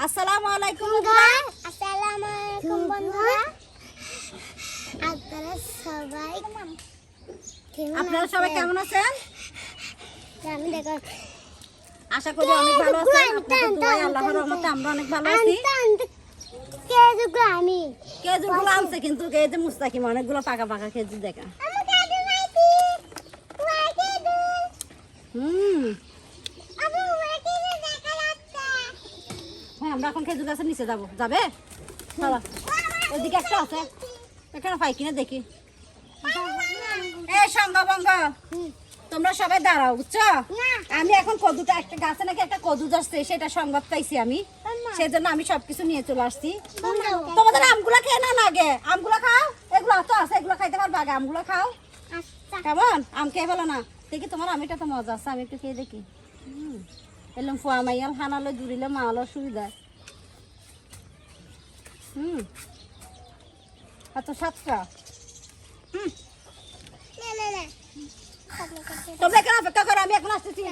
আসসালামু আলাইকুম আসসালামু আলাইকুম বন্ধুরা। আপনারা সবাই কেমন আছেন? আমি দেখো আশা করি অনেক ভালো আছেন। আপনাদের দোয়ায় আল্লাহর রহমতে আমরা অনেক ভালো আছি। আমি খেজুরগুলো আনছে কিন্তু এই যে মুস্তাকিম অনেকগুলো পাকা পাকা খেজুর দেখা। হ্যাঁ আমরা এখন খেজুর গাছের নিচে যাবো। যাবে? চলো ওইদিকে একটা আছে, এখানে পাই কিনা দেখি। এই সঙ্গভঙ্গ তোমরা সবাই দাঁড়াও, বুঝছো? আমি এখন কদুটা একটা গাছে নাকি একটা কদু ধরছে সেটা সংবাদ পাইছি আমি, সেই জন্য আমি সবকিছু নিয়ে চলে আসছি। তোমাদের আমগুলা খেয়ে না আগে, আমগুলা খাও, এগুলো তো আছে, এগুলো খাইতে পারবে আগে, আমগুলো খাও। কেমন আম খেয়ে ফেলো না দেখি, তোমার আমিটা তো মজা আছে, আমি একটু খেয়ে দেখি। এলাম ফুয়া মাইয়াল হানালে জুড়িলে মালো সুবিধা। এত সাতটা তোমরা এখানে অপেক্ষা করো, আমি এখন আসতেছি।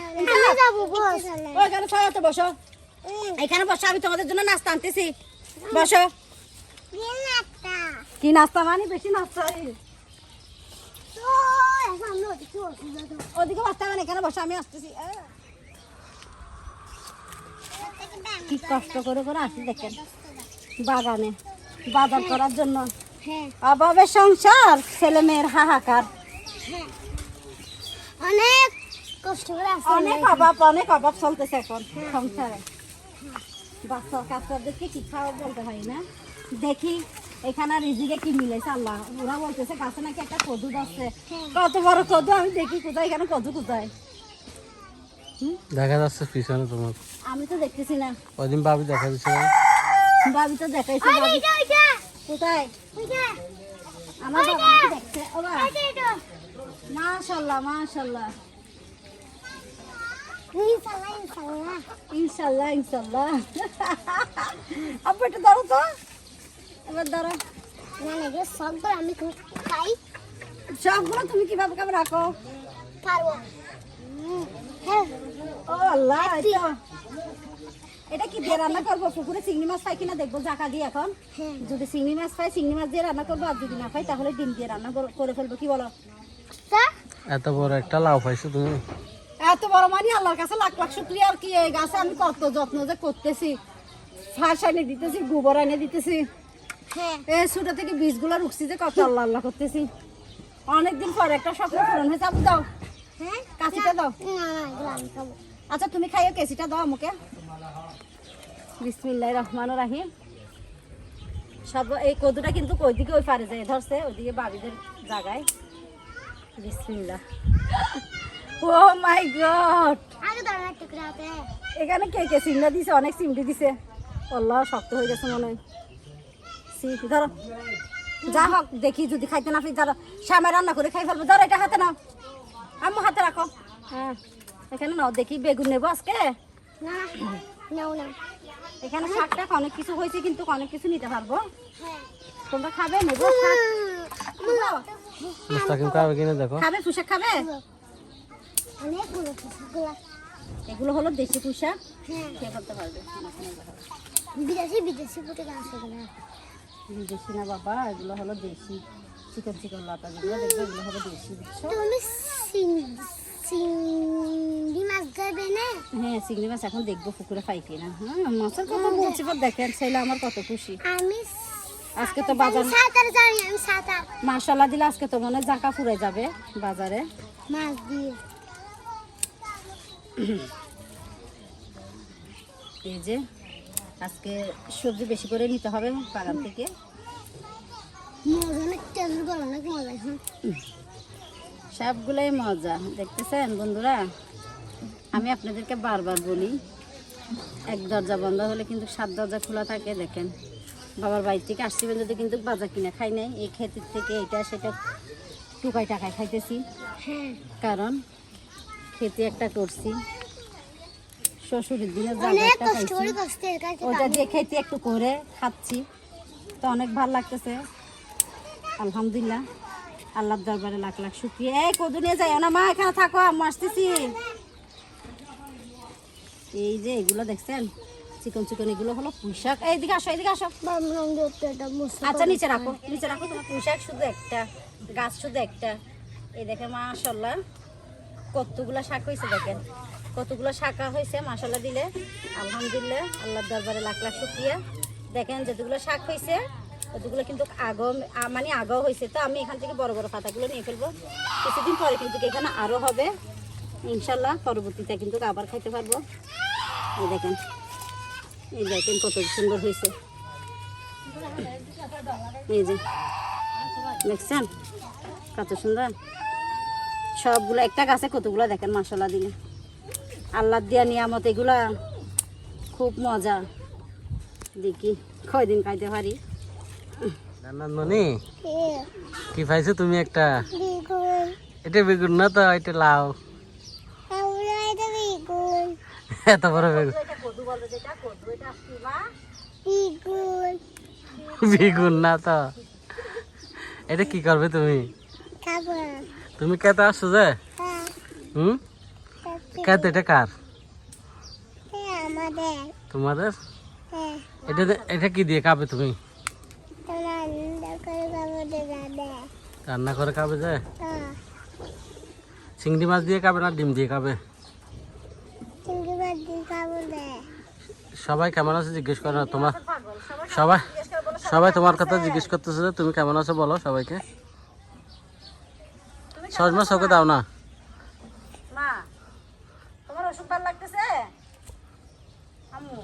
ওইখানে সবাই বসো, এখানে বসো, আমি তোমাদের জন্য নাস্তা আনতেছি। বসো। কি নাস্তা মানে? বেশি নাস্তা ওদিকে বসতে হবে না, এখানে বসো, আমি আসতেছি। কি কষ্ট করে করে আসি দেখেন বাগানে বাজার করার জন্য। অভাবের সংসার, ছেলে মেয়ের হাহাকার, অনেক কষ্ট করে অনেক অভাব চলতেছে এখন সংসারে। বাচ্চা কাচ্চাদেরকে কি খাওয়া বলতে হয় না। দেখি এখানে রিজিকে কি মিলেছে আল্লাহ। ওরা বলতেছে গাছে নাকি একটা কদু আছে, কত বড় কদু আমি দেখি কোথায়, এখানে কদু কোথায় দেখা যাচ্ছে পিছনে তোমার? আমি তো দেখতেছি না। ওইদিন ভাবি দেখা দিচ্ছে, ভাবি তো দেখাইছে। কোথায়? আমার বাবা দেখছে। মাশাআল্লাহ মাশাআল্লাহ, ইনশাআল্লাহ ইনশাআল্লাহ। আব্বা একটু ধরো তো, এবার ধরো। আমি খাই সবগুলো তুমি কিভাবে কেমন রাখো? পারবো। ও আল্লাহ, এটা কি দিয়ে রান্না করবো? পুকুরে চিংড়ি মাছ পাই কিনা দেখবো জাকা দিয়ে এখন। যদি চিংড়ি মাছ পাই চিংড়ি মাছ দিয়ে রান্না করবো, আর যদি না পাই তাহলে ডিম দিয়ে রান্না করে ফেলবো। কি বলো? এত বড় একটা লাউ পাইছো তুমি? এত বড় মানে আল্লাহর কাছে লাখ লাখ শুকরিয়া। আর কি, এই গাছে আমি কত যত্ন যে করতেছি, ফাঁস এনে দিতেছি, গোবর এনে দিতেছি, এই ছোট থেকে বীজগুলো রুখছি যে কত আল্লাহ আল্লাহ করতেছি। অনেকদিন পরে একটা স্বপ্ন পূরণ হয়েছে। আপু দাও, কাশিটা দাও। আচ্ছা তুমি খাইও, কেসিটা দাও আমাকে। বিসমিল্লাহির রহমানির রহিম। সব এই কদুটা কিন্তু ওইদিকে ওই পারে যায় ধরছে, ওইদিকে বাবিদের জায়গায়। বিসমিল্লাহ। ও মাই গড, এখানে কে কে চিংড়া দিছে? অনেক চিংড়ি দিছে। আল্লাহ, শক্ত হয়ে গেছে মনে হয়। ধরো, যা হোক দেখি যদি খাইতে না পারি ধরো, শ্যামে রান্না করে খাই ফেলবো। ধরো এটা হাতে নাও, আম্মু হাতে রাখো। হ্যাঁ এখানে নাও, দেখি বেগুন নেবো আজকে। এখানে শাকটা অনেক কিছু হয়েছে, কিন্তু অনেক কিছু নিতে পারবো। তোমরা খাবে? নেবো শাক? মুস্তাকিম খাবে কিনা দেখো। খাবে? পুঁশাক খাবে? এগুলো হলো দেশি পুঁশাক, খেয়ে ফেলতে পারবে। বিদেশি না বাবা, এগুলো হলো দেশি। চিকন চিকন লতা যেগুলো দেখবে, এগুলো হলো দেশি, বুঝছো? হ্যাঁ চিংড়ি মাছ এখন দেখবো পুকুরে পাই কিনা। মাছের কথা বলছি, দেখেন ছেলে আমার কত খুশি। আজকে তো বাজার মাশাআল্লাহ দিলে আজকে তো মনে জাকা ফুরে যাবে বাজারে মাছ দিয়ে। এই যে আজকে সবজি বেশি করে নিতে হবে বাগান থেকে। সবগুলোই মজা, দেখতেছেন বন্ধুরা। আমি আপনাদেরকে বারবার বলি, এক দরজা বন্ধ হলে কিন্তু 7 দরজা খোলা থাকে। দেখেন বাবার বাড়ি থেকে আসছি যদি কিন্তু বাজার কিনে খাই নাই, এই ক্ষেতের থেকে এটা সেটা টুকাই টাকায় খাইতেছি। কারণ খেতে একটা করছি, শ্বশুরের দিনে জায়গা একটা খাইছি, ওটা দিয়ে খেতে একটু করে খাচ্ছি, তো অনেক ভালো লাগতেছে। আলহামদুলিল্লাহ, আল্লাহর দরবারে লাখ লাখ শুকরিয়া। এই কদু নিয়ে যাই না মা, এখানে থাকো, আমি আসতেছি। এই যে এগুলো দেখছেন চিকন চিকন এগুলো হলো পুঁই শাক। এইদিকে আসো, এদিকে আসো। ভাবলাম যে এটা মুছে আচ্ছা নিচে রাখো, নিচে রাখো। তোমার পুঁই শাক শুধু একটা, গাছ শুধু একটা। এই দেখেন মাশাআল্লাহ কতগুলা শাক হয়েছে, দেখেন কতগুলো শাখা হয়েছে। মাশাআল্লাহ দিলে আলহামদুলিল্লাহ, আল্লাহর দরবারে লাখ লাখ শুকরিয়া। দেখেন যতগুলো শাক হয়েছে ওগুলো কিন্তু মানে আগেও হয়েছে। তো আমি এখান থেকে বড় বড় পাতাগুলো নিয়ে ফেলবো। কিছুদিন পরে কিন্তু এখানে আরও হবে ইনশাল্লাহ। পরবর্তীতে কিন্তু আবার খাইতে পারবো। এই দেখেন, এই দেখেন কত সুন্দর হয়েছে। এই যে দেখছেন কত সুন্দর সবগুলো, একটা গাছে কতগুলো দেখেন মাশাআল্লাহ দিলে। আল্লাহ দিয়া নিয়ামত এগুলা খুব মজা। দেখি কয়দিন খাইতে পারি। জান্নাতমণি খেয়ে কি পাইছো তুমি? একটা বেগুন এটা বেগুন না তো, এটা লাউ। আমরা এটা বেগুন এত বড় বেগুন। বেগুন বেগুন না তো, এটা কি করবে তুমি? খাবো। তুমি কেতে আসছো যে? হ্যাঁ হুম, কেতে? এটা কার? হ্যাঁ আমাদের। তোমাদের? হ্যাঁ এটা এটা কি দিয়ে খাবে তুমি? তোমরা আনন্দ করে খাবো দাদা। রান্না করে খাবে যে? হ্যাঁ চিংড়ি মাছ দিয়ে খাবে না ডিম দিয়ে খাবে? চিংড়ি মাছ দিয়ে খাবো দে। সবাই কেমন আছে জিজ্ঞেস করো না তোমার? সবাই সবাই তোমার কথা জিজ্ঞেস করতেছে যে তুমি কেমন আছো বলো সবাইকে। সজমা চোখে দাও না। মা তোমার ওষুধ ভালো লাগতেছে? আম্মু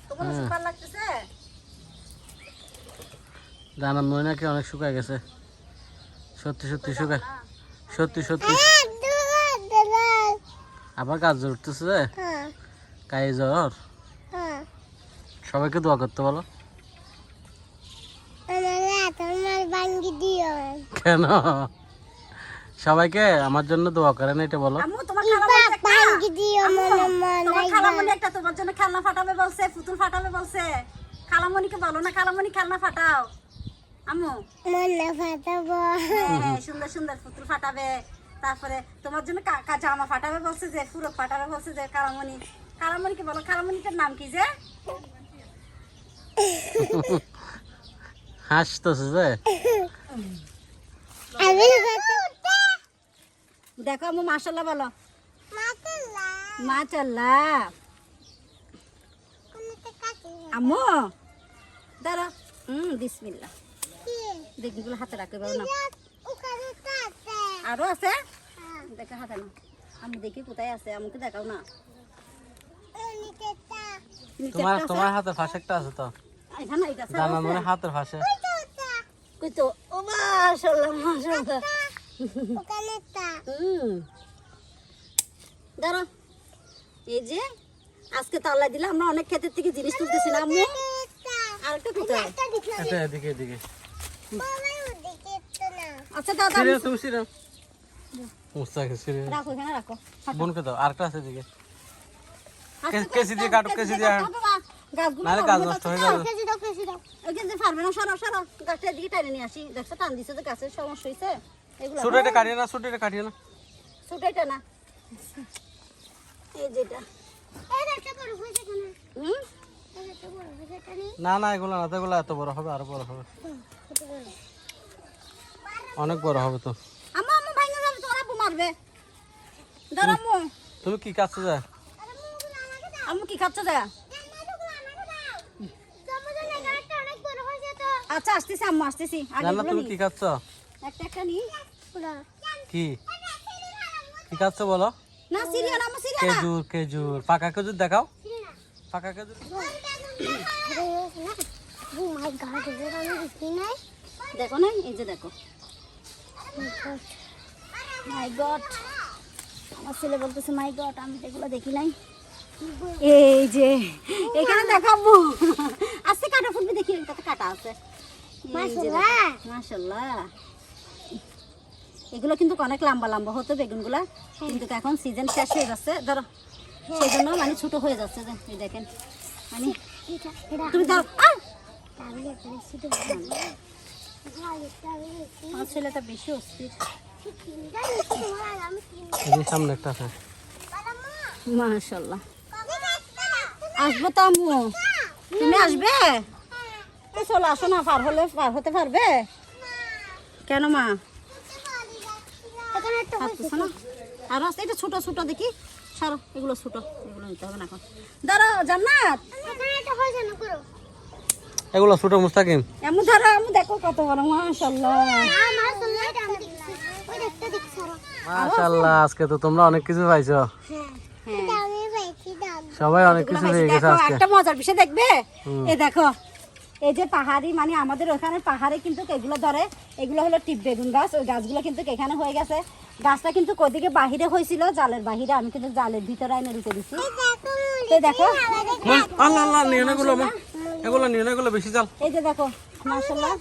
তোমার ওষুধ ভালো লাগতেছে? জান্নাতমণি নাকি অনেক শুকায় গেছে। সত্যি সত্যি শুকায়, সত্যি সত্যি। আবার গাছ জ্বর উঠতেছে যে, হ্যাঁ গায়ে জ্বর। হ্যাঁ সবাইকে দোয়া করতে বলো। তোমার বাঙ্গি দিও। কেন? সবাইকে আমার জন্য দোয়া করেন এটা বলো। আম্মু তোমার খালামণি একটা, বাঙ্গি দিও মনে তোমার খালামণি একটা তোমার জন্য খেলনা ফাটাবে বলছে, পুতুল ফাটাবে বলছে। খালামণিকে বলো না, খালামণি খেলনা ফাটাও। আম্মু মনে ফাটাবো। হ্যাঁ, সুন্দর সুন্দর পুতুল ফাটাবে। তারপরে তোমার জন্য জামা ফাটাবে বলছে, যে ফুরক ফাটাবে বলছে যে খালামণি। খালামণিকে বলো, খালামণিটার নাম কি যে? হাসতেছে যে। আমি দেখো আম্মু মাশাআল্লাহ বলো। মাতাল্লাহ মাশাআল্লাহ। কোনটা কাটে আম্মু দাঁড়া। বিসমিল্লাহ। কি দেখগুলো হাতে রাখতে পারো না। ওখানে কাটে। আরো আছে? দেখো হাতে না। আমি দেখি কোথায় আছে, আমাকে দেখাও না। নিচেটা নিচে তোমার একটা আছে? তোমার হাতের পাশে একটা আছে তো। এখানে এটা আছে? জান্নাতমণি হাতের পাশে। কই তো? ও মাশাআল্লাহ মাশাআল্লাহ। ওখানেটা দাঁড়া। এই যে আজকে তো আল্লাহ দিলে আমরা অনেক ক্ষেতের থেকে জিনিস তুলতেছি না আম্মু? আরেকটা কোথায়? এটা এদিকে এদিকে। আচ্ছা দাদা সিরিয়াস তুমি সিরিয়াস। মুস্তাকে সিরিয়াস। রাখো, এখানে রাখো। বোনকে দাও, আরেকটা আছে এদিকে। আচ্ছা, কেসি দিয়ে কাটো, কেসি দিয়ে। কাটো মা। গাছগুলো নাহলে গাছ নষ্ট হয়ে যাবে। কেজি দাও কেজি দাও। ওইখানে যে পারবে না, সরাও সরাও। গাছটা এদিকে টাইনে নিয়ে আসি। দেখছো টান দিছে যে গাছের সমস্যা হয়েছে এগুলো। ছোট এটা কাটিয়ে না, ছোট এটা কাটিয়ে না। ছোট এটা না, এই যেটা। এটা একটা বড় হয়েছে কেন? হুম এটা একটা বড় হয়েছে কেন? না না, এগুলো না তো, এগুলো এত বড় হবে, আরো বড় হবে, অনেক বড় হবে তো। আম্মু আম্মু ভাঙা যাবে, তোরা আব্বু মারবে। দাঁড়া আম্মু। তুমি কি কাটছো যা? আম্মু কি খাচ্ছ যা? আচ্ছা আসতেছি আম্মু, আসতেছি। আগে জান্নাত এগুলো তুমি নিই। কি খাচ্ছো? একটা একটা নি। কি কি খাচ্ছো বলো? না সিরিয়া না আম্মু, সিরিয়া না। খেজুর, খেজুর, পাকা খেজুর দেখাও, পাকা খেজুর। Oh my god, এগুলো আমি দেখি নাই। দেখো না, এই যে দেখো। মাই গড, আমার ছেলে বলতেছে মাই গড, আমি তো এগুলো দেখি নাই। এই যে এখানে দেখাবো। আজকে কাটা ফুটবে, দেখি এটাতে কাটা আছে। মাশাআল্লাহ। মাশাআল্লাহ। এগুলো কিন্তু অনেক লম্বা লম্বা হতো বেগুনগুলা, কিন্তু এখন সিজন শেষ হয়ে যাচ্ছে, ধরো সেই জন্য মানে ছোট হয়ে যাচ্ছে। যে এই দেখেন মানে এটা এটা তুমি দাও। তাহলে এখানে শুধু আমার ছেলেটা বেশি অস্থির। এদিকে সামনে একটা আছে। মাশাআল্লাহ। আসবো তো আম্মু, তুমি আসবে? তো চলো, আসো না, পার হতে পারবে? কেন মা? পারতেছো না? আর রাস্তা এটা ছোট ছোট দেখি, সারো, এগুলো ছোট, এগুলো নিতে হবে না এখন। দাঁড়াও জান্নাত, এগুলো ছোট মুস্তাকিম। এমন ধরো, আমি দেখো কত বড়, মাশাআল্লাহ। মাশাআল্লাহ, আজকে তো তোমরা অনেক কিছু পাইছো। সবাই অনেক কিছু পেয়ে গেছে দেখো, আজকে। একটা মজার বিষয় দেখবে, এই দেখো, এই যে পাহাড়ি, মানে আমাদের ওখানে পাহাড়ে কিন্তু এগুলো ধরে, এগুলো হলো টিপ বেগুন গাছ। ওই গাছগুলো কিন্তু এখানে হয়ে গেছে। গাছটা কিন্তু ওদিকে বাহিরে হয়েছিল, জালের বাহিরে, আমি কিন্তু জালের ভিতরে এনে রেখে দিছি। তো দেখো, আল্লাহ আল্লাহ, নিও না এগুলো, মা এগুলো নিও না, এগুলো বেশি জাল। এই যে দেখো, মাশাআল্লাহ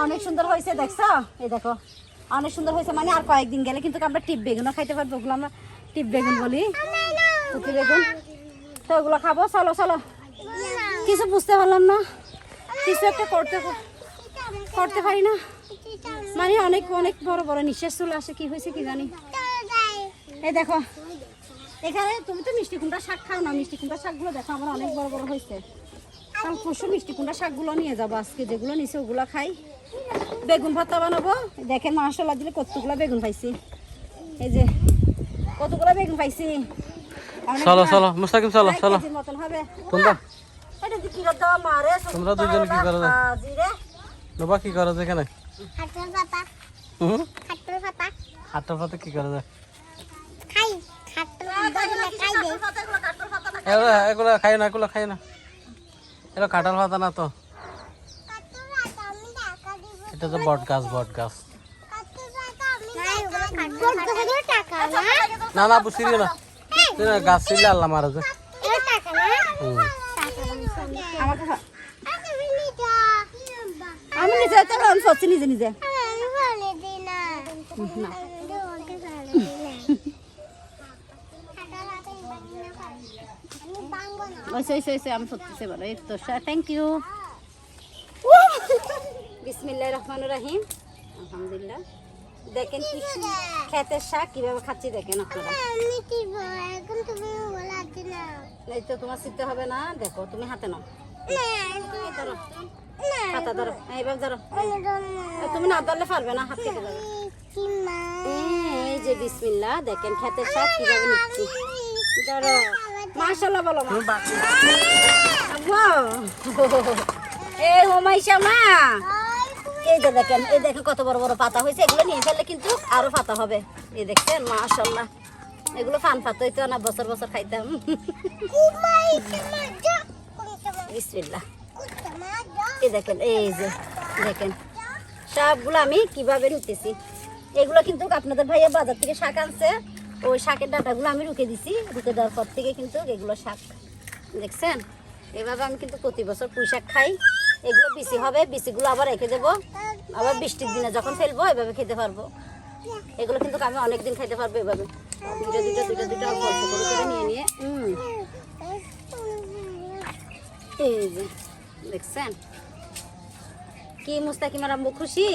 অনেক সুন্দর হয়েছে, দেখছো? এই দেখো, অনেক সুন্দর হয়েছে। মানে আর কয়েকদিন গেলে কিন্তু আমরা টিপ বেগুনও খাইতে পারবো। ওগুলো আমরা টিপ বেগুন বলি, পুঁতি বেগুন। তো ওগুলো খাবো। চলো চলো, কিছু বুঝতে পারলাম না, কিছু একটা করতে পারি না, মানে অনেক অনেক বড় বড় নিঃশ্বাস চলে আসে। কি হয়েছে কি জানি। এই দেখো, এখানে তুমি তো মিষ্টি কুমড়া শাক খাও না, মিষ্টি কুমড়া শাকগুলো দেখো আমার অনেক বড় বড় হয়েছে। কাল পরশু মিষ্টি কুমড়া শাকগুলো নিয়ে যাবো, আজকে যেগুলো নিচে ওগুলো খাই। বেগুন ভর্তা বানাবো। দেখেন মাশাআল্লাহ দিলে কতগুলো বেগুন পাইছি, এই যে কতগুলো বেগুন পাইছি। চলো চলো মুস্তাকিম, চলো চলো। মতন হবে তোমরা এটা কি রদ দেওয়া মারে, তোমরা দুজন কি করো? জিরে নবা কি করো এখানে? হাতের পাতা হুম, হাতের পাতা হাতটা পাতে কি করো? খাই হাতের পাতা খাই দে এগুলো খাই না, এগুলো খাই না, এটা কাঁঠাল পাতা না তো, হাতের পাতা আমি টাকা দিব এটা তো বট গাছ, বট গাছ। হাতের পাতা আমি টাকা না না না বুঝিস না, তুই না গাছ ছিল আল্লাহ মারা যায়। এটা টাকা না হুম, আমাকে তুমি নিটা আমি নিজে তো রান করছি নিজে নিজে। আমি বলে দি না না ওকে বলে দি না হাতের হাতে আমি বাংবো না ওইসে আমি করতেছি বলো। এই তো থ্যাংক ইউ। বিসমিল্লাহির রহমানির রহিম, আলহামদুলিল্লাহ। দেখেন কি ক্ষেতের শাক কিভাবে খাচ্ছি, দেখেন আপনারা। আমি কি বল এখন তুমি বলাতে না এই তো তোমার শিখতে হবে না, দেখো তুমি হাতে নাও, না এই ধরো, না হাতা ধরো, এইভাবে ধরো। এই তুমি না ধরলে পারবে না, হাত কেটে যাবে। কি মা এই যে বিসমিল্লাহ, দেখেন ক্ষেতের শাক কিভাবে নিচ্ছি, ধরো। মাশাআল্লাহ বলো মা। ওয়াও, এই হোমাইশা মা, এই যে দেখেন, এই দেখেন কত বড় বড় পাতা হয়েছে। এগুলো নিয়ে ফেললে কিন্তু আরো পাতা হবে। এই দেখছেন মাশাআল্লাহ, এগুলো ফান পাতা হইতো না, বছর বছর খাইতাম। বিসমিল্লাহ, এই দেখেন, এই যে দেখেন সবগুলো আমি কিভাবে নিতেছি। এগুলো কিন্তু আপনাদের ভাইয়া বাজার থেকে শাক আনছে, ওই শাকের ডাঁটাগুলো আমি রুখে দিছি। রুখে দেওয়ার পর থেকে কিন্তু এগুলো শাক দেখছেন। এভাবে আমি কিন্তু প্রতি বছর পুঁই শাক খাই। এগুলো বিচি হবে, বিচিগুলো আবার রেখে দেবো, আবার বৃষ্টির দিনে যখন ফেলবো এভাবে খেতে পারবো। এগুলো কিন্তু আমি অনেকদিন খাইতে পারবো এভাবে, দুটো দুটো দুটো দুটো অল্প অল্প করে নিয়ে নিয়ে। এই যে দেখছেন কি মুস্তাকিমার আম্মু খুশি।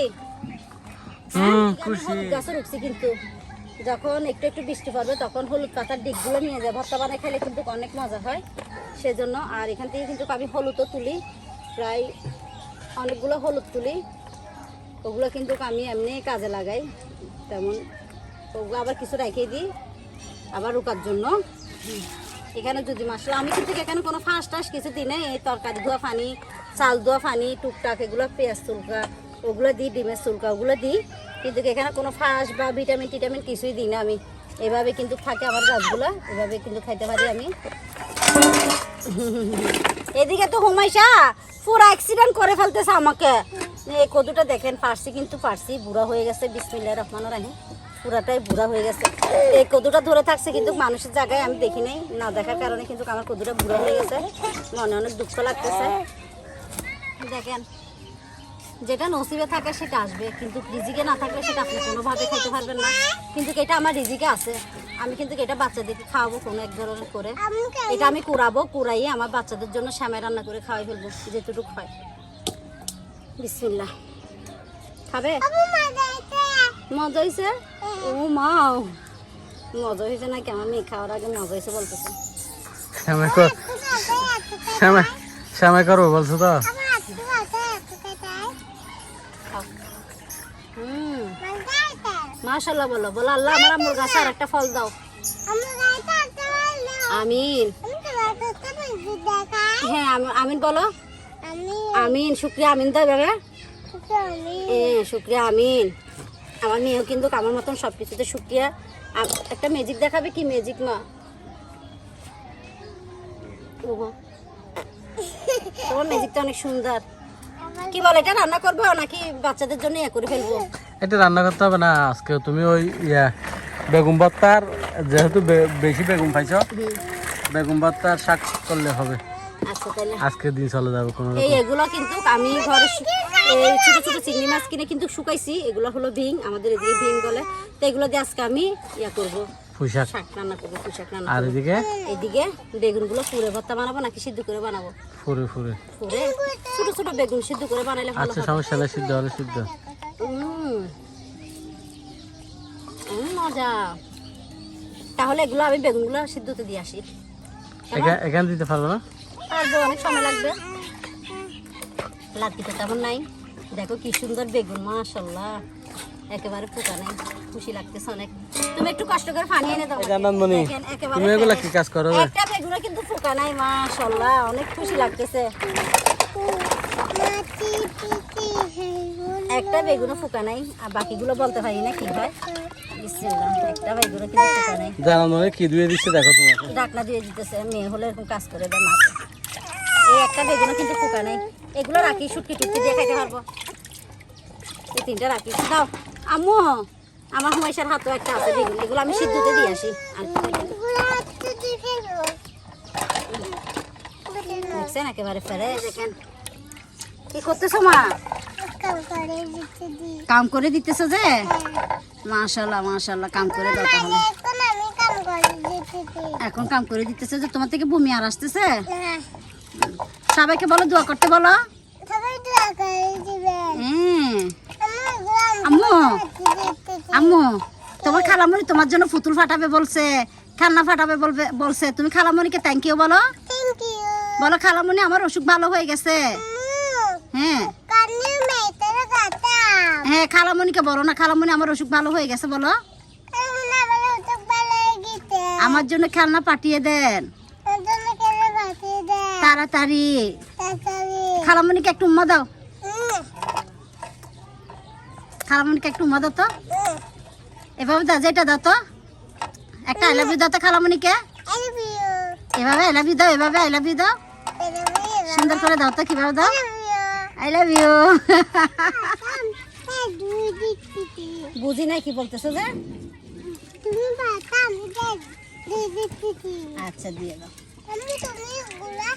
খুশি। হলুদ গাছে উঠছি, কিন্তু যখন একটু একটু বৃষ্টি পড়বে তখন হলুদ পাতার দিকগুলো নিয়ে যায়, ভর্তা বানায় খেলে কিন্তু অনেক মজা হয় সেজন্য। আর এখান থেকে কিন্তু আমি হলুদও তুলি, প্রায় অনেকগুলো হলুদ তুলি। ওগুলো কিন্তু আমি এমনি কাজে লাগাই তেমন। ওগুলো আবার কিছু রেখে দিই আবার রুকার জন্য। এখানে যদি মশলা আমি কিন্তু এখানে কোনো ফাঁস টাস কিছু দিই না। এই তরকারি ধোয়া পানি, চাল ধোয়া পানি, টুকটাক এগুলো, পেঁয়াজ চুলকা ওগুলো দিই, ডিমের চুলকা ওগুলো দিই। কিন্তু এখানে কোনো ফাঁস বা ভিটামিন টিটামিন কিছুই দিই না আমি। এভাবে কিন্তু থাকে আমার গাছগুলো, এভাবে কিন্তু খাইতে পারি আমি। এদিকে তো হুমাইশা পুরো অ্যাক্সিডেন্ট করে ফেলতেছে আমাকে। এই কদুটা দেখেন পারছি, কিন্তু পারছি, বুড়া হয়ে গেছে। বিসমিল্লাহির রহমানির রহিম, পুরাটাই বুড়া হয়ে গেছে। এই কদুটা ধরে থাকছে কিন্তু মানুষের জায়গায় আমি দেখি নাই, না দেখার কারণে কিন্তু আমার কদুটা বুড়া হয়ে গেছে। মনে অনেক দুঃখ লাগতেছে। দেখেন যেটা নসিবে থাকে সেটা আসবে, কিন্তু রিজিকে না থাকলে সেটা আপনি কোনোভাবে খাইতে পারবেন না। কিন্তু এটা আমার রিজিকে আছে, আমি কিন্তু এটা বাচ্চাদেরকে খাওয়াবো কোনো এক ধরনের করে। এটা আমি কুড়াবো, কুড়াইয়ে আমার বাচ্চাদের জন্য শ্যামাই রান্না করে খাওয়াই ফেলবো যেটুকু হয়। বিসমিল্লাহ, খাবে? মজা হয়েছে? ও মাও, মজা হয়েছে নাকি? আমার মেয়ে খাওয়ার আগে মজা হয়েছে বলতেছে। শ্যামাই শ্যামাই করবো বলছো তো? আমার আজকে আছে এত কাটাই মানগাইতে মাশাআল্লাহ বলো, বলো আল্লাহ আমার আম্মুর গাছে আর একটা ফল দাও। আমার গাইতে আছে বলো আমিন। আমি তোমার কাছে বুঝি দেখাই হ্যাঁ আমিন বলো। আমি আমিন, শুক্রিয়া আমিন দাও এবারে। আমি শুক্রিয়া আমিন। আমার মেয়েও কিন্তু আমার মতন সব কিছুতে শুক্রিয়া। একটা ম্যাজিক দেখাবে, কি ম্যাজিক মা? ওগো, তোমার ম্যাজিকটা অনেক সুন্দর। কি বলে, এটা রান্না করবো নাকি বাচ্চাদের জন্য ইয়ে করে ফেলবো? এটা রান্না করতে হবে না আজকে। তুমি ওই বেগুন ভর্তার, যেহেতু বেশি বেগুন খাইছো, বেগুন ভর্তার শাক করলে হবে। আচ্ছা তাহলে আজকে দিন চলে যাবে কোনো রকম। এগুলো কিন্তু আমি ঘরে এই ছোট ছোট চিংড়ি মাছ কিনে কিন্তু শুকাইছি। এগুলো হলো ভিং, আমাদের এদিকে ভিং বলে। তো এগুলো দিয়ে আজকে আমি ইয়া করবো, পুঁইশাক। শাক রান্না করবো, পুঁইশাক রান্না আর করবো। এদিকে এদিকে বেগুনগুলো পুরে ভর্তা বানাবো নাকি সিদ্ধ করে বানাবো? ফুরে ফুরে। পুরে ছোট ছোট বেগুন সিদ্ধ করে বানাইলে ভালো আচ্ছা হবে। সমস্যা নেই, সিদ্ধ হলে সিদ্ধ। মজা। তাহলে এগুলো আমি বেগুনগুলো সিদ্ধতে দিয়ে আসি। এখানে দিতে পারবো না? পারবো, অনেক সময় লাগবে। লাতিটা তেমন নাই। দেখো কি সুন্দর বেগুন, মাশাআল্লাহ, একেবারে পোকা নেই। খুশি লাগতেছে অনেক। তুমি একটু কষ্ট করে পানি এনে দাও। জানানমণি, দেখেন, একেবারে তুমি এগুলা fresh। কি কাজ করো? একটা বেগুনও কিন্তু পোকা নাই, মাশাআল্লাহ, অনেক খুশি লাগতেছে। মাটি পিটি হেগুন একটা বেগুনও পোকা নাই, আর বাকিগুলো বলতে পারি না কি হয়। বিসমিল্লাহ, একটা বেগুনও কিন্তু পোকা নাই। জানানমণি কি ধুয়ে দিচ্ছে দেখো তোমাকে। ডাকনা দিয়ে দিতেছে, মেয়ে হলে এরকম কাজ করে দেয় মাকে। এই একটা বেগুনও কিন্তু পোকা নাই। এগুলো রাখি, শুটকি টুটকি দিয়ে খাইতে পারবো। এই তিনটা রাখি, দাও আম্মু। আমার হুমাইশার হাতেও একটা আছে বেগুন, এগুলো আমি সিদ্ধতে দিয়ে আসি। আর গুলা তো দেখে গো দেখছেন একেবারে ফেরে। দেখেন কি করতেছো মা? কাম করে দিতে দি কাম করে দিতেছো যে? মাশাআল্লাহ মাশাআল্লাহ, কাম করে দাও তাহলে। এখন আমি কাম করে দিতে দি এখন কাম করে দিতেছে যে? তোমার থেকে বমি আর আসতেছে? না সবাইকে বলো দোয়া করতে বলো। সবাই দোয়া করে দিবেন হ্যাঁ আম্মু আম্মু, তোমার খালামণি তোমার জন্য পুতুল ফাটাবে বলছে, খেলনা ফাটাবে বলছে। তুমি খালামণিকে থ্যাংক ইউ বলো। থ্যাংক ইউ বলো খালামণি আমার অসুখ ভালো হয়ে গেছে। হ্যাঁ কানে মেয়েটার কথা হ্যাঁ, খালামণিকে বলো না, খালামণি আমার অসুখ ভালো হয়ে গেছে বলো। আমি না বলে তো ভালো গিতে আমার জন্য খেলনা পাঠিয়ে দেন জন্য কেন বাতি দে তাড়াতাড়ি। তাড়াতাড়ি খালামণিকে একটু উম্মা দাও, খালামণিকে একটু উম্মা দাও তো। এভাবে দাও, যেটা দাও তো, একটা আই লাভ ইউ দাও তো খালামণিকে। আই লাভ ইউ এভাবে আই লাভ ইউ দাও, এভাবে আই লাভ ইউ দাও, আই লাভ ইউ সুন্দর করে দাও তো। কিভাবে দাও? I love I love you you. দুই দিচ্ছি বুঝি নাই কি বলতেছো যে? তুমি বাতা আমি দুই দিচ্ছি আচ্ছা দিয়ে দাও। আমি তুমি গুলা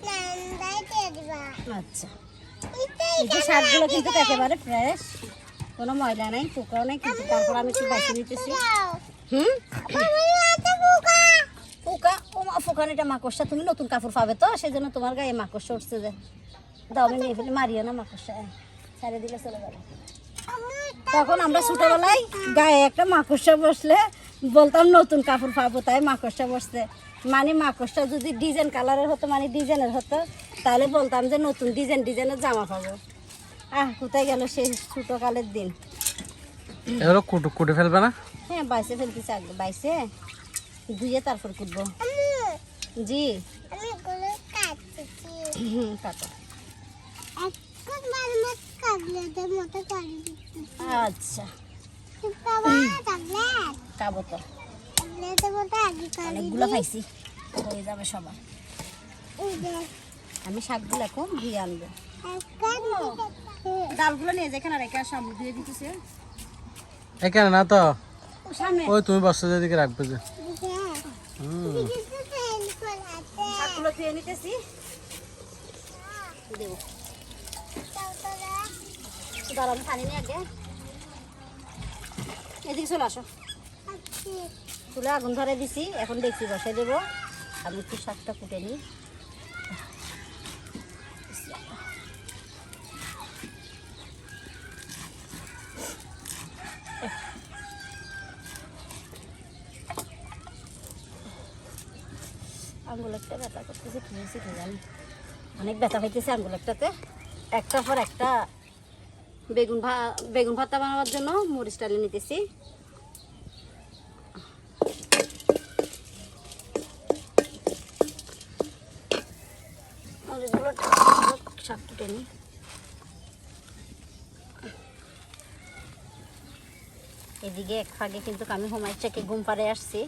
নান্দাই দিয়ে দিবা আচ্ছা, এটাই এই যে শাকগুলো কিন্তু একেবারে ফ্রেশ, কোনো ময়লা নাই, পোকাও নাই, কিন্তু তারপর আমি একটু বাইছে নিতেছি। হুম, আমি হাতে বুকা পোকা ও মা, পোকান এটা মাকড়সা। তুমি নতুন কাপড় পাবে তো, সেই জন্য তোমার গায়ে মাকড়সা উঠছে যে। দাও, আমি নিয়ে ফেলি, মারিও না মাকড়সা, ছেড়ে দিলে চলে যাবে। তখন আমরা ছোটবেলায় গায়ে একটা মাকড়সা বসলে বলতাম নতুন কাপড় পাবো, তাই মাকড়সা বসছে। মানে মাকড়সা যদি ডিজাইন কালারের হতো, মানে ডিজাইনের হতো, তাহলে বলতাম যে নতুন ডিজাইনের জামা পাবো। কোথায় গেল সেই ছোটকালের দিন। এগুলো কুটে ফেলবে না? হ্যাঁ, বাইসে ফেলতেছি, আগে বাইসে ধুয়ে তারপর কুটবো। জি আমি গুলো কাটছি কাটো। এখন বারমাত কাবলেটের মতো করে দিচ্ছি আচ্ছা, বাবা কাবলেট খাবো তো, কাবলেটের মতো আগে করে অনেকগুলো খাইছি, হয়ে যাবে সবার। এই যে আমি শাকগুলো এখন ধুয়ে আনবো। এখন ডালগুলো নিয়ে যেখানে রেখে সামনে ধুয়ে দিতেছে। এখানে না তো, ও সামনে ওই তুমি বস্তা দিকে রাখবে যে। শাকগুলো ধুয়ে নিতেছি, দেবো। গরম পানি নিয়ে আগে এদিকে চলে আসো। চুলে আগুন ধরে দিছি, এখন দেখছি বসাই দেবো। আমি একটু শাকটা কুটে নিই। আঙ্গুল একটা ব্যথা করতেছে, কি হয়েছে কি জানি, অনেক ব্যথা হইতেছে আঙ্গুল একটাতে। একটার পর একটা বেগুন ভর্তা বানাবার জন্য মরিচ ডালে নিতেছি। শাক কেটে নিই। এদিকে এক ফাঁকে কিন্তু আমি হুমায়ুনকে ঘুম পাড়ে আসছি।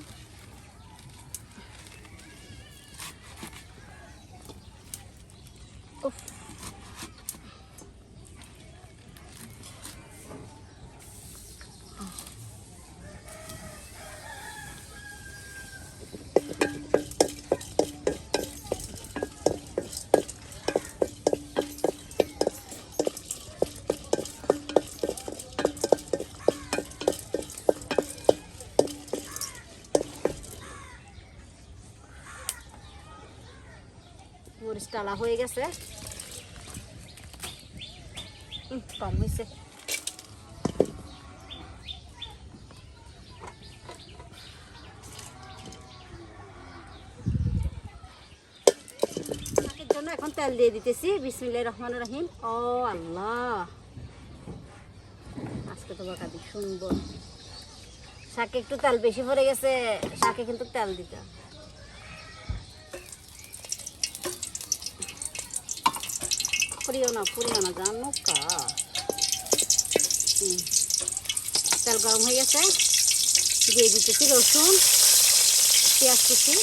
উফ, মরিচ ডালা হয়ে গেছে, কম হয়েছে। শাকের জন্য এখন তেল দিয়ে দিতেছি। বিসমিল্লাহির রহমানির রহিম। ও আল্লাহ, আজকে তো বাঁকা দিক শুনবো। শাকে একটু তেল বেশি পড়ে গেছে, শাকে কিন্তু তেল দিতে পুরিও না জানো কা। তেল গরম হয়ে গেছে, দিয়ে দিতেছি রসুন, পেঁয়াজ কুচি,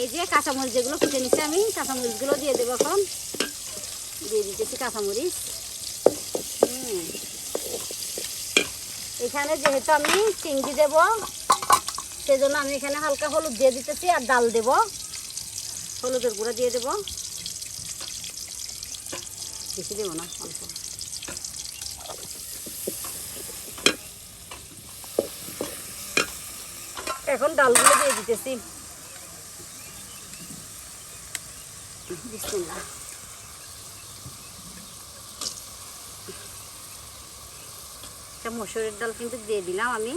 এই যে কাঁচামরিচ যেগুলো কুটে নিচ্ছি আমি, কাঁচামরিচগুলো দিয়ে দেবো এখন। দিয়ে দিতেছি কাঁচামরিচ। এখানে যেহেতু আমি চিংড়ি দেবো, সেজন্য আমি এখানে হালকা হলুদ দিয়ে দিতেছি, আর ডাল দেব, হলুদের গুঁড়া দিয়ে দেব, বেশি দেবো না, অল্প। এখন ডালগুলো দিয়ে দিতেছি। বিসমিল্লাহ। মসুরের ডাল কিন্তু দিয়ে দিলাম আমি।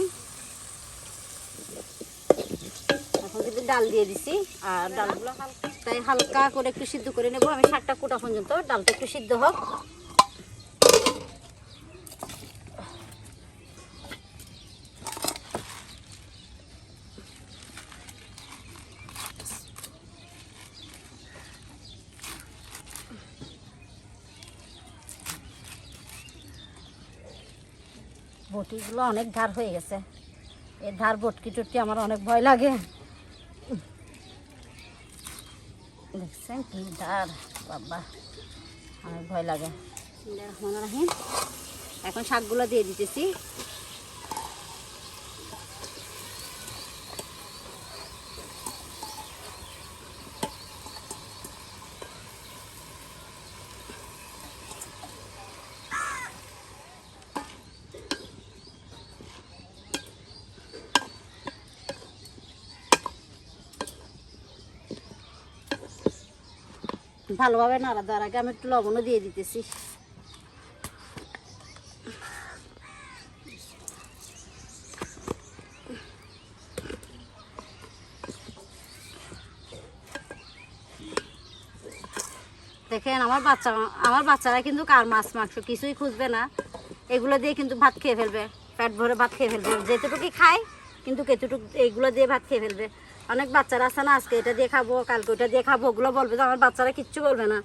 এখন কিন্তু ডাল দিয়ে দিছি, আর ডালগুলো তাই হালকা করে একটু সিদ্ধ করে নেব আমি। শাকটা কোটা পর্যন্ত ডালটা একটু সিদ্ধ হোক। বটিগুলো অনেক ধার হয়ে গেছে, এই ধার বটকি টটকি আমার অনেক ভয় লাগে। দেখছেন কি ধার, বাবা অনেক ভয় লাগে। এখন শাকগুলো দিয়ে দিতেছি। ভালোভাবে নাড়া দেওয়ার আগে আমি একটু লবণও দিয়ে দিতেছি। দেখেন আমার বাচ্চারা কিন্তু আর মাছ মাংস কিছুই খুঁজবে না, এগুলো দিয়ে কিন্তু ভাত খেয়ে ফেলবে, পেট ভরে ভাত খেয়ে ফেলবে। যেটুকুই খায় কিন্তু কেটুটুক এইগুলো দিয়ে ভাত খেয়ে ফেলবে। অনেক বাচ্চারা আছে না, আজকে এটা দিয়ে খাবো, কালকে ওটা দিয়ে খাবো, ওগুলো বলবে। তো আমার বাচ্চারা কিচ্ছু বলবে না,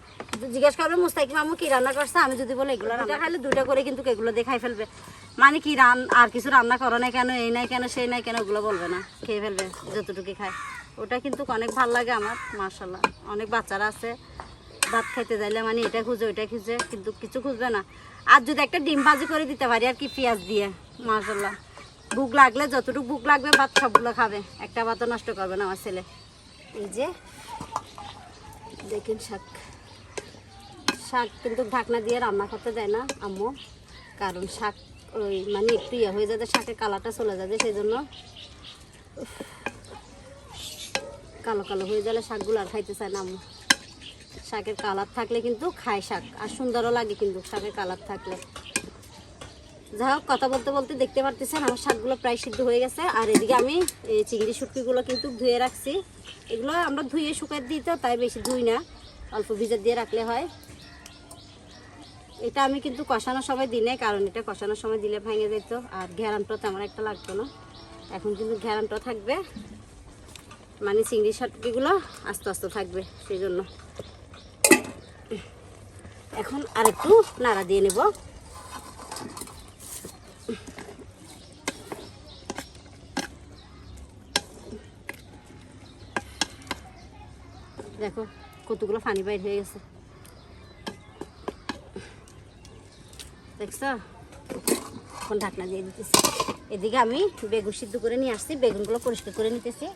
জিজ্ঞেস করবে মুস্তাকিম আম্মু কি রান্না করছে, আমি যদি বলে এগুলো রান্না খাইলে দুটো করে কিন্তু এগুলো দিয়ে খাই ফেলবে। মানে কি আর কিছু রান্না করো না কেন, এই নাই কেন সেই নাই কেন, ওগুলো বলবে না, খেয়ে ফেলবে যতটুকু খায়। ওটা কিন্তু অনেক ভালো লাগে আমার, মাশাআল্লাহ। অনেক বাচ্চারা আছে ভাত খাইতে যাইলে মানে এটা খুঁজে ওইটা খুঁজে, কিন্তু কিছু খুঁজবে না। আর যদি একটা ডিম ভাজি করে দিতে পারি আর কি পেঁয়াজ দিয়ে, মাশাআল্লাহ, ভুক লাগলে যতটুকু ভুক লাগবে ভাত সবগুলো খাবে, একটা ভাতও নষ্ট করবে না আমার ছেলে। এই যে দেখেন শাক কিন্তু ঢাকনা দিয়ে রান্না করতে দেয় না আম্মু, কারণ শাক ওই মানে একটু ইয়ে হয়ে যাবে, শাকের কালারটা চলে যাবে, সেই জন্য। কালো কালো হয়ে গেলে শাকগুলো আর খাইতে চায় না আম্মু। শাকের কালার থাকলে কিন্তু খায় শাক, আর সুন্দরও লাগে কিন্তু শাকের কালার থাকলে। যাই হোক, কথা বলতে বলতে দেখতে পারতেছেন আমার শাকগুলো প্রায় সিদ্ধ হয়ে গেছে। আর এদিকে আমি এই চিংড়ি শুটকিগুলো কিন্তু ধুয়ে রাখছি। এগুলো আমরা ধুয়ে শুকাই দিই, তো তাই বেশি ধুই না, অল্প ভিজে দিয়ে রাখলে হয়। এটা আমি কিন্তু কষানোর সময় দিই নাই, কারণ এটা কষানোর সময় দিলে ভেঙে যেত আর ঘেরানটা তেমন একটা লাগতো না। এখন কিন্তু ঘেরানটা থাকবে, মানে চিংড়ি শুটকিগুলো আস্তে আস্তে থাকবে, সেই জন্য এখন আরেকটু নাড়া দিয়ে নেব। দেখো কতগুলো পানি বাইর হয়ে গেছে, দেখছো? এখন ঢাকনা দিয়ে দিতেছি। এদিকে আমি বেগুন সিদ্ধ করে নিয়ে আসছি, বেগুনগুলো পরিষ্কার করে নিতেছি।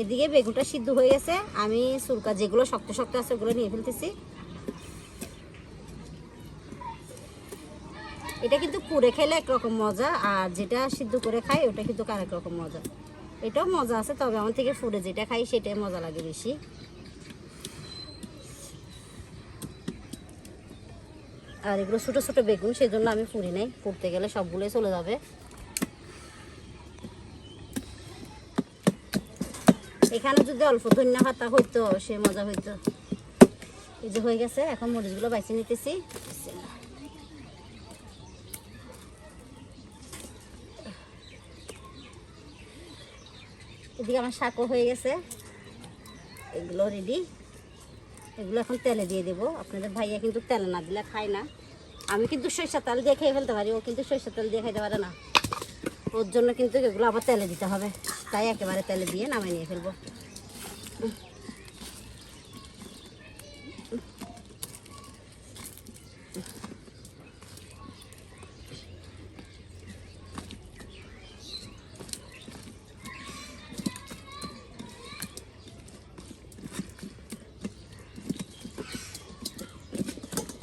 এদিকে বেগুনটা সিদ্ধ হয়ে গেছে, আমি চুলকা যেগুলো শক্ত শক্ত আছে ওগুলো নিয়ে ফেলতেছি। এটা কিন্তু পুড়ে খেলে একরকম মজা, আর যেটা সিদ্ধ করে খাই ওটা কিন্তু আরেক রকম মজা। এটাও মজা আছে, তবে আমার থেকে পুড়ে যেটা খাই সেটাই মজা লাগে বেশি। আর এগুলো ছোটো ছোটো বেগুন, সেই জন্য আমি পুড়ি নাই, পুড়তে গেলে সবগুলোই চলে যাবে। এখানে যদি অল্প ধনিয়া পাতা হইতো সে মজা হইতো। এই যে হয়ে গেছে, এখন মরিচগুলো বাইছে নিতেছি। এদিকে আমার শাকও হয়ে গেছে, এগুলো রেডি। এগুলো এখন তেলে দিয়ে দেবো। আপনাদের ভাইয়া কিন্তু তেলে না দিলে খায় না। আমি কিন্তু সরিষার তেল দিয়ে খেয়ে ফেলতে পারি, ও কিন্তু সরিষার তেল দিয়ে খাইতে পারে না। ওর জন্য কিন্তু এগুলো আবার তেলে দিতে হবে, তাই একেবারে তেলে দিয়ে নামাই নিয়ে ফেলবো।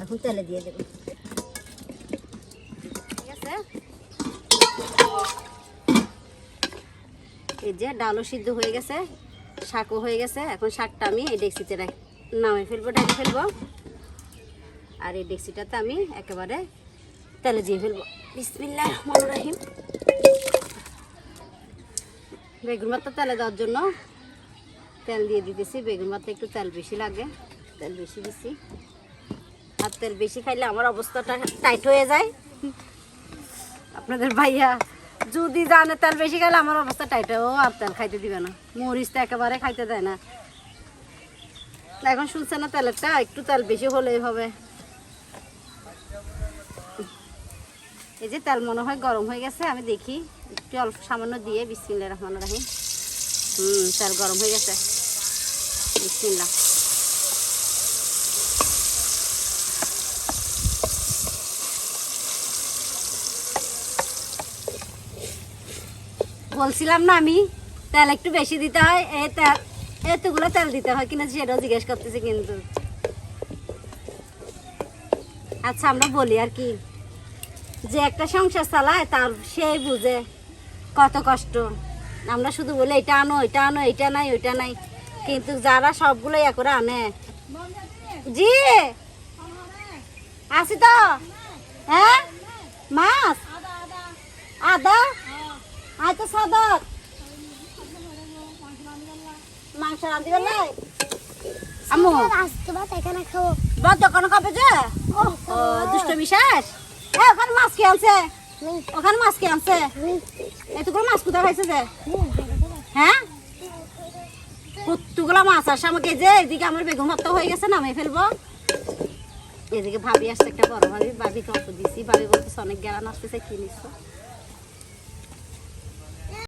এখন তেলে দিয়ে দেবো। ঠিক আছে, এই যে ডালও সিদ্ধ হয়ে গেছে, শাকও হয়ে গেছে। এখন শাকটা আমি এই ডেকচিতে নামে ফেলবো, ঢেকে ফেলবো। আর এই ডেকচিটাতে আমি একেবারে তেলে দিয়ে ফেলবো। বিসমিল্লাহির রহমানির রহিম। বেগুন ভর্তা তেলে দেওয়ার জন্য তেল দিয়ে দিতেছি। বেগুন ভর্তা একটু তেল বেশি লাগে, তেল বেশি দিছি। আর তেল বেশি খাইলে আমার অবস্থাটা টাইট হয়ে যায়। আপনাদের ভাইয়া যদি জানে তেল বেশি খাইলে আমার অবস্থা টাইট হয়, ও আর তেল খাইতে দিবে না। মরিচ তো একেবারে খাইতে দেয় না। এখন শুনছে না তেলেরটা একটু তেল বেশি হলেই হবে। এই যে তেল মনে হয় গরম হয়ে গেছে, আমি দেখি একটু অল্প সামান্য দিয়ে। বিসমিল্লাহির রহমানির রহিম। তেল গরম হয়ে গেছে, বিসমিল্লাহ। বলছিলাম না আমি তেল একটু বেশি দিতে হয়, এই তেল এতগুলো তেল দিতে হয় কিনা সেটাও জিজ্ঞেস করতেছি কিন্তু। আচ্ছা, আমরা বলি আর কি, যে একটা সংসার চালায় তার সেই বুঝে কত কষ্ট। আমরা শুধু বলি এটা আনো, এটা আনো, এটা নাই, ওইটা নাই, কিন্তু যারা সবগুলো ইয়ে করে আনে। জি আসি তো। হ্যাঁ, মাছ আদা আয় তো সাদর মাংস রাঁধি বেলা আম্মু আজকে ভাত এখানে খাবো। বাদ দোকানে খাবে যে। ও দুষ্ট বিশ্বাস। ওখানে মাছ কে আনছে? ওখানে মাছ কে আনছে? এতগুলো মাছ কোথায় খাইছে যে? হ্যাঁ, কতগুলো মাছ আসে আমাকে। যে এদিকে আমার বেগুন ভর্তা হয়ে গেছে, নামিয়ে ফেলবো। এদিকে ভাবি আসছে, একটা বড় ভাবি, ভাবিকে অল্প দিছি। ভাবি বলতেছে অনেক গেরান আসতেছে, কি নিচ্ছ?